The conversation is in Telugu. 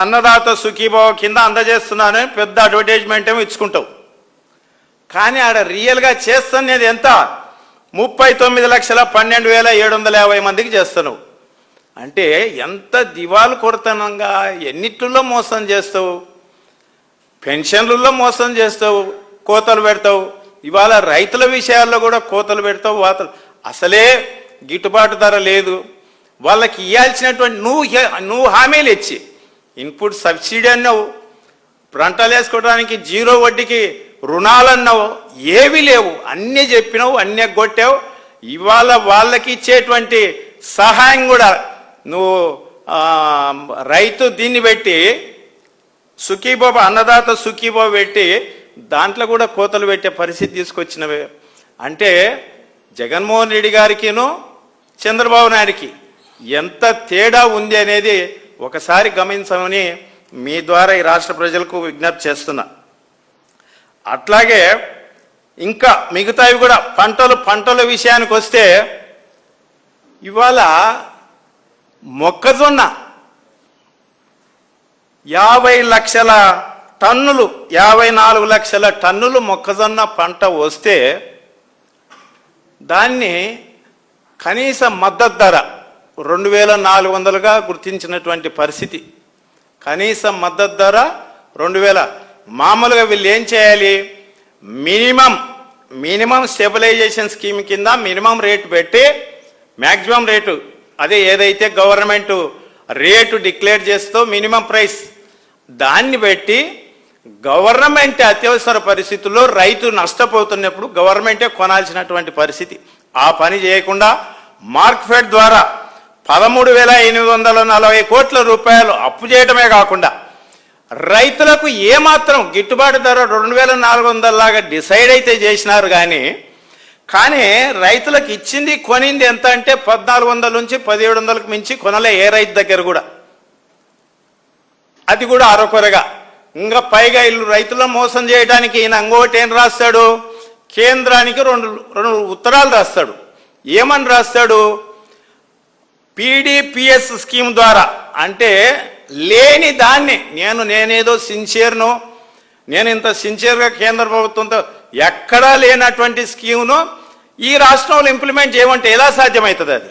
అన్నదాత సుఖీభావ కింద అందజేస్తున్నానని పెద్ద అడ్వర్టైజ్మెంట్ ఏమో ఇచ్చుకుంటావు. కానీ ఆడ రియల్గా చేస్తున్నది ఎంత? 39,12,750 మందికి చేస్తున్నావు. అంటే ఎంత దివాలు కొడతనంగా ఎన్నిట్లో మోసం చేస్తావు? పెన్షన్లలో మోసం చేస్తావు, కోతలు పెడతావు. ఇవాళ రైతుల విషయాల్లో కూడా కోతలు పెడతావు, వాతలు. అసలే గిట్టుబాటు ధర లేదు. వాళ్ళకి ఇవ్వాల్సినటువంటి నువ్వు హామీలు ఇచ్చి ఇన్పుట్ సబ్సిడీ అన్నావు, పంటలు వేసుకోవడానికి 0 వడ్డీకి రుణాలు అన్నావు, ఏవి లేవు. అన్నీ చెప్పినావు, అన్నీ కొట్టావు. ఇవాళ వాళ్ళకి ఇచ్చేటువంటి సహాయం కూడా నువ్వు రైతు దీన్ని పెట్టి సుఖీబాబు అన్నదాత సుఖీబాబు పెట్టి దాంట్లో కూడా కోతలు పెట్టే పరిస్థితి తీసుకొచ్చినవే. అంటే జగన్మోహన్ రెడ్డి గారికిను చంద్రబాబు నాయుడికి ఎంత తేడా ఉంది అనేది ఒకసారి గమనించమని మీ ద్వారా ఈ రాష్ట్ర ప్రజలకు విజ్ఞప్తి చేస్తున్నా. అట్లాగే ఇంకా మిగతావి కూడా పంటల విషయానికి వస్తే ఇవాళ మొక్కజొన్న 50 లక్షల టన్నులు 54 లక్షల టన్నులు మొక్కజొన్న పంట వస్తే దాన్ని కనీస మద్దతు ధర 2,400గా గుర్తించినటువంటి పరిస్థితి. కనీస మద్దతు ధర 2,000. మామూలుగా వీళ్ళు ఏం చేయాలి? మినిమం స్టెబిలైజేషన్ స్కీమ్ కింద మినిమం రేటు పెట్టి మ్యాక్సిమం రేటు అదే ఏదైతే గవర్నమెంట్ రేటు డిక్లేర్ చేస్తూ మినిమం ప్రైస్ దాన్ని పెట్టి గవర్నమెంట్ అత్యవసర పరిస్థితుల్లో రైతు నష్టపోతున్నప్పుడు గవర్నమెంటే కొనాల్సినటువంటి పరిస్థితి. ఆ పని చేయకుండా మార్క్ఫెడ్ ద్వారా 13,840 కోట్ల రూపాయలు అప్పు చేయడమే కాకుండా రైతులకు ఏమాత్రం గిట్టుబాటు ధర 2,400 లాగా డిసైడ్ అయితే చేసినారు. కానీ రైతులకు ఇచ్చింది కొనింది ఎంత అంటే 1,400 నుంచి 1,700కు మించి కొనలే ఏ రైతు దగ్గర కూడా. అది కూడా అరకొరగా. ఇంకా పైగా ఇల్లు రైతులను మోసం చేయడానికి ఈయన ఇంకోటి ఏం రాస్తాడు? కేంద్రానికి రెండు ఉత్తరాలు రాస్తాడు. ఏమని రాస్తాడు? పీడీపీఎస్ స్కీమ్ ద్వారా, అంటే లేని దాన్ని నేనేదో సిన్సియర్ను, నేను ఇంత సిన్సియర్గా కేంద్ర ప్రభుత్వంతో ఎక్కడా లేనటువంటి స్కీమ్ను ఈ రాష్ట్రంలో ఇంప్లిమెంట్ చేయమంటే ఎలా సాధ్యమవుతుంది? అది